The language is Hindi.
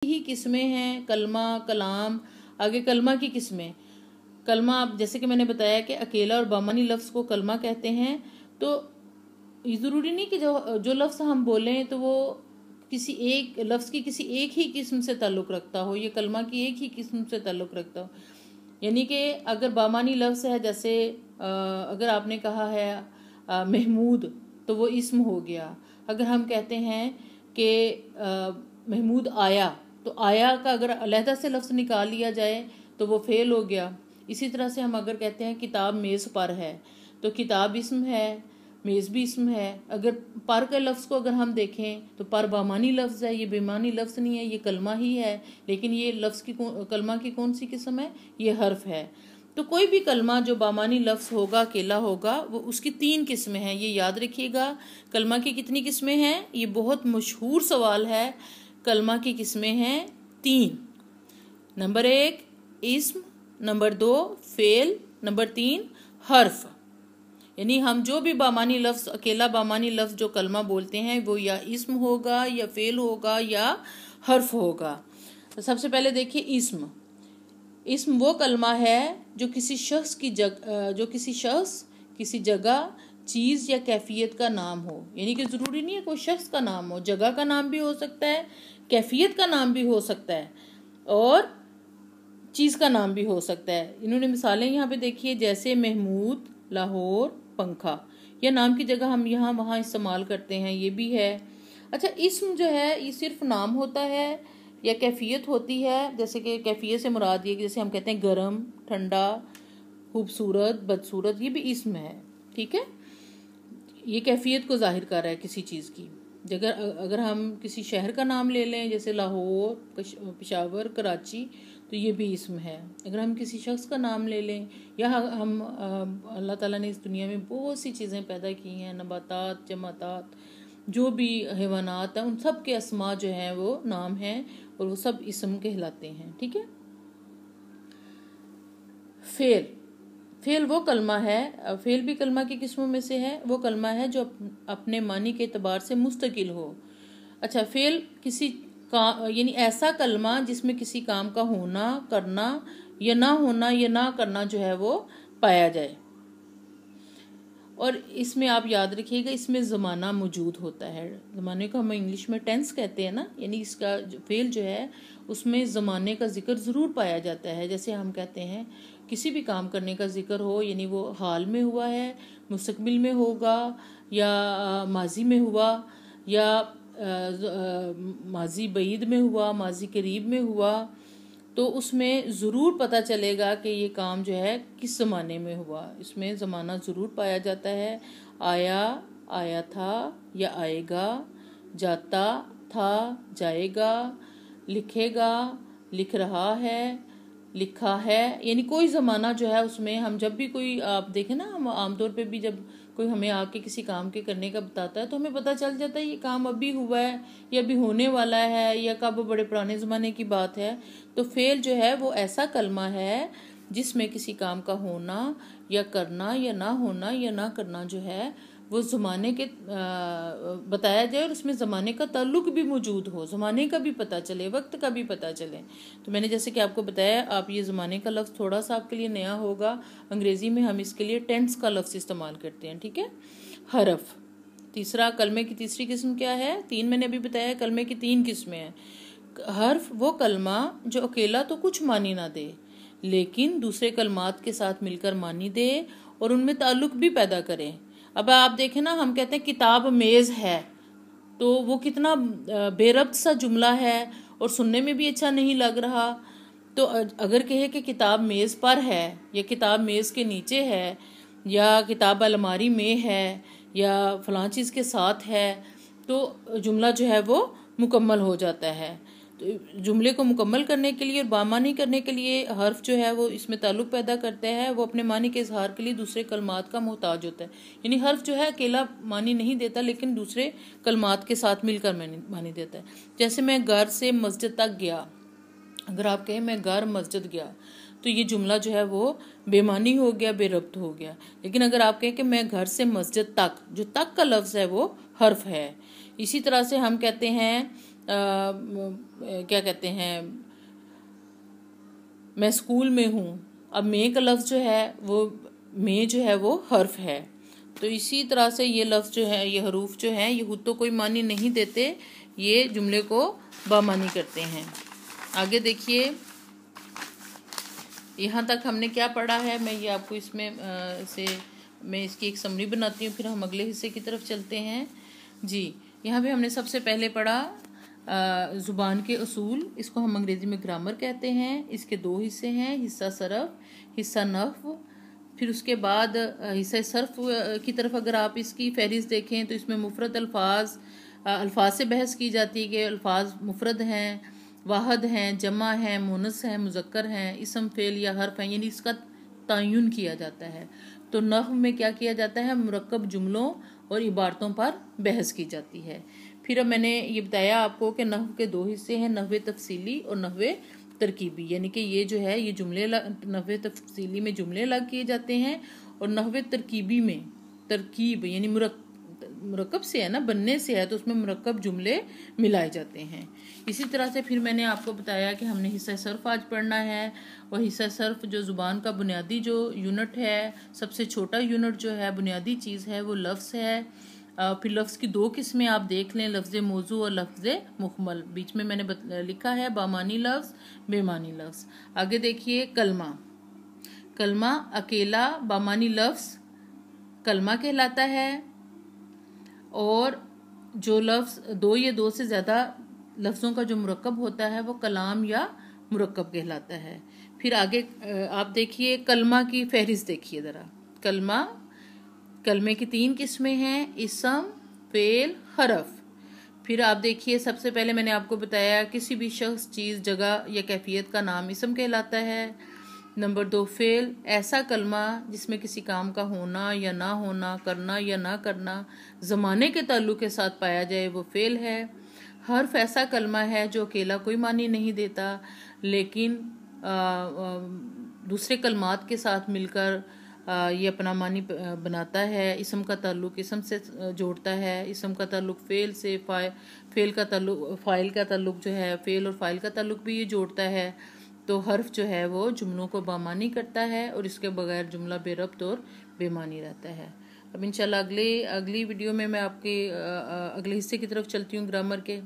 ही किस्में हैं, कलमा, कलाम। आगे कलमा की किस्में, कलमा आप जैसे कि मैंने बताया कि अकेला और बामानी लफ्ज़ को कलमा कहते हैं। तो ये ज़रूरी नहीं कि जो लफ्ज़ हम बोलें तो वो किसी एक लफ्ज़ की किसी एक ही किस्म से ताल्लुक़ रखता हो, ये कलमा की एक ही किस्म से ताल्लुक़ रखता हो। यानी कि अगर बामानी लफ्ज़ है, जैसे अगर आपने कहा है महमूद, तो वो इस्म हो गया। अगर हम कहते हैं कि महमूद आया, तो आया का अगर अलहदा से लफ्ज़ निकाल लिया जाए तो वो फ़ेल हो गया। इसी तरह से हम अगर कहते हैं किताब मेज़ पर है, तो किताब इस्म है, मेज़ भी इस्म है। अगर पर के लफ्ज़ को अगर हम देखें तो पर बामानी लफ्ज़ है, ये बेमानी लफ्ज़ नहीं है, ये कलमा ही है। लेकिन ये लफ्ज़ की कलमा की कौन सी किस्म है? ये हर्फ है। तो कोई भी कलमा जो बामानी लफ्ज़ होगा, अकेला होगा, वो उसकी 3 किस्में हैं, ये याद रखिएगा। कलमा की कितनी किस्में हैं? ये बहुत मशहूर सवाल है। कलमा की किस्में हैं 3। नंबर 1 इस्म, नंबर 2 फेल, नंबर 3 हर्फ। यानी हम जो भी बामानी लफ्ज़, अकेला बामानी लफ्ज़ जो कलमा बोलते हैं, वो या इस्म होगा, या फेल होगा, या हर्फ होगा। तो सबसे पहले देखिए इस्म। इस्म वो कलमा है जो किसी शख्स, किसी जगह, चीज़ या कैफियत का नाम हो। यानी कि ज़रूरी नहीं है कोई शख्स का नाम हो, जगह का नाम भी हो सकता है, कैफियत का नाम भी हो सकता है, और चीज़ का नाम भी हो सकता है। इन्होंने मिसालें यहाँ पे देखिए, जैसे महमूद, लाहौर, पंखा। यह नाम की जगह हम यहाँ वहाँ इस्तेमाल करते हैं, ये भी है। अच्छा, इस्म जो है ये सिर्फ नाम होता है या कैफियत होती है? जैसे कि कैफियत से मुराद ये कि जैसे हम कहते हैं गर्म, ठंडा, खूबसूरत, बदसूरत, ये भी इस्म है। ठीक है, ये कैफियत को जाहिर कर रहा है किसी चीज़ की। अगर हम किसी शहर का नाम ले लें, जैसे लाहौर, पेशावर, कराची, तो ये भी इस्म है। अगर हम किसी शख्स का नाम ले लें, या हम अल्लाह ताला ने इस दुनिया में बहुत सी चीज़ें पैदा की हैं, नबातात, जमातात, जो भी हैवानात हैं, उन सब के अस्मा जो हैं वो नाम हैं, और वो सब इस्म कहलाते हैं। ठीक है। फेल वो कलमा है, फेल भी कलमा की किस्मों में से है। वो कलमा है जो अपने मानी के एतबार से मुस्तकिल हो। अच्छा, फेल किसी का, यानी ऐसा कलमा जिसमें किसी काम का होना, करना, या ना होना, या ना करना जो है वो पाया जाए। और इसमें आप याद रखिएगा, इसमें ज़माना मौजूद होता है। ज़माने को हम इंग्लिश में टेंस कहते हैं ना, यानी इसका फेल जो है उसमें ज़माने का जिक्र ज़रूर पाया जाता है। जैसे हम कहते हैं किसी भी काम करने का जिक्र हो, यानी वो हाल में हुआ है, मुस्तकबिल में होगा, या माजी में हुआ, या माजी बईद में हुआ, माजी करीब में हुआ, तो उसमें ज़रूर पता चलेगा कि ये काम जो है किस ज़माने में हुआ। इसमें ज़माना ज़रूर पाया जाता है। आया, आया था, या आएगा, जाता था, जाएगा, लिखेगा, लिख रहा है, लिखा है। यानी कोई ज़माना जो है उसमें हम जब भी कोई, आप देखें ना, हम आमतौर पे भी जब कोई हमें आके किसी काम के करने का बताता है तो हमें पता चल जाता है ये काम अभी हुआ है, या अभी होने वाला है, या कब बड़े पुराने ज़माने की बात है। तो फेल जो है वो ऐसा कलमा है जिसमें किसी काम का होना, या करना, या ना होना, या ना करना जो है वो ज़माने के बताया जाए, और उसमें ज़माने का ताल्लुक भी मौजूद हो, ज़माने का भी पता चले, वक्त का भी पता चले। तो मैंने जैसे कि आपको बताया, आप ये ज़माने का लफ्ज़ थोड़ा सा आपके लिए नया होगा। अंग्रेज़ी में हम इसके लिए टेंस का लफ्ज़ इस्तेमाल करते हैं। ठीक है। हरफ तीसरा, कलमे की तीसरी किस्म क्या है? 3 मैंने अभी बताया, कलमे की 3 किस्में हैं। हर्फ वो कलमा जो अकेला तो कुछ मानी ना दे, लेकिन दूसरे कलमात के साथ मिलकर मानी दे और उनमें ताल्लुक भी पैदा करे। अब आप देखें ना, हम कहते हैं किताब मेज़ है, तो वो कितना बेरब्त सा जुमला है और सुनने में भी अच्छा नहीं लग रहा। तो अगर कहे कि किताब मेज़ पर है, या किताब मेज़ के नीचे है, या किताब अलमारी में है, या फलां चीज़ के साथ है, तो जुमला जो है वो मुकम्मल हो जाता है। तो जुमले को मुकम्मल करने के लिए और बामानी करने के लिए हर्फ जो है वो इसमें ताल्लुक पैदा करता है। वो अपने मानी के इजहार के लिए दूसरे कलमात का मोहताज होता है। यानी हर्फ जो है अकेला मानी नहीं देता, लेकिन दूसरे कलमात के साथ मिलकर मानी देता है। जैसे मैं घर से मस्जिद तक गया, अगर आप कहें मैं घर मस्जिद गया, तो ये जुमला जो है वो बेमानी हो गया, बेरब्त हो गया। लेकिन अगर आप कहें कि मैं घर से मस्जिद तक, जो तक का लफ्ज़ है वो हर्फ है। इसी तरह से हम कहते हैं क्या कहते हैं, मैं स्कूल में हूँ। अब मैं का लफ्ज़ जो है वो मैं जो है वो हर्फ है, तो इसी तरह से ये लफ्ज़ जो है, ये हरूफ जो हैं, ये खुद तो कोई मानी नहीं देते, ये जुमले को बामानी करते हैं। आगे देखिए, यहाँ तक हमने क्या पढ़ा है, मैं ये आपको इसमें से मैं इसकी एक समरी बनाती हूँ, फिर हम अगले हिस्से की तरफ चलते हैं। जी, यहाँ पे हमने सबसे पहले पढ़ा ज़ुबान के उसूल, इसको हम अंग्रेज़ी में ग्रामर कहते हैं। इसके दो हिस्से हैं, हिस्सा सरफ, हिस्सा नहव। फिर उसके बाद हिस्सा सर्फ की तरफ अगर आप इसकी फहरिस्त देखें तो इसमें मुफरद अल्फाज से बहस की जाती है कि अल्फाज मुफरद हैं, वाहद हैं, जमा हैं, मुनस हैं, मुज़क्कर हैं, इसम फेल या हर्फ हैं, यानी इसका तयन किया जाता है। तो नहव में क्या किया जाता है, मुरक्कब जुमलों और इबारतों पर बहस की जाती है। फिर अब मैंने ये बताया आपको कि नहव के दो हिस्से हैं, नहवे तफसीली और नहवे तरकीबी, यानी कि ये जो है ये जुमले नहवे तफसीली में जुमले अलग किए जाते हैं, और नहवे तरकीबी में तरकीब यानी मुरक्कब से है ना, बनने से है, तो उसमें मुरक्कब जुमले मिलाए जाते हैं। इसी तरह से फिर मैंने आपको बताया कि हमने हिस्सा सर्फ आज पढ़ना है, और हिस्सा सर्फ जो ज़ुबान का बुनियादी जो यूनिट है, सबसे छोटा यूनिट जो है, बुनियादी चीज़ है, वो लफ्ज़ है। फिर लफ्ज़ की दो किस्में आप देख लें, लफ्ज़ मौजू और लफ्ज़ मुकम्मल। बीच में मैंने लिखा है बामानी लफ्ज़, बेमानी लफ्ज़। आगे देखिए, कलमा। कलमा अकेला बामानी लफ्ज़ कलमा कहलाता है, और जो लफ्ज़ दो या दो से ज़्यादा लफ्ज़ों का जो मुरक्कब होता है वो कलाम या मुरक्कब कहलाता है। फिर आगे आप देखिए, कलमा की फहरिस्त देखिए ज़रा। कलमे की तीन किस्में हैं, इसम, फेल, हरफ। फिर आप देखिए, सबसे पहले मैंने आपको बताया किसी भी शख्स, चीज़, जगह या कैफियत का नाम इसम कहलाता है। नंबर 2, फेल, ऐसा कलमा जिसमें किसी काम का होना या ना होना, करना या ना करना ज़माने के ताल्लुक़ के साथ पाया जाए, वो फेल है। हर्फ ऐसा कलमा है जो अकेला कोई मानी नहीं देता, लेकिन दूसरे कलमात के साथ मिलकर ये अपना मानी बनाता है। इसम का ताल्लुक़ इसम से जोड़ता है, इसम का ताल्लुक़ फेल से, फेल का ताल्लुक़ फ़ाइल का ताल्लुक़ जो है, फेल और फ़ाइल का ताल्लुक़ भी ये जोड़ता है। तो हर्फ जो है वो जुमलों को बामानी करता है, और इसके बगैर जुमला बेरब्त और बेमानी रहता है। अब इंशाल्लाह अगली वीडियो में मैं आपके अगले हिस्से की तरफ चलती हूँ ग्रामर के।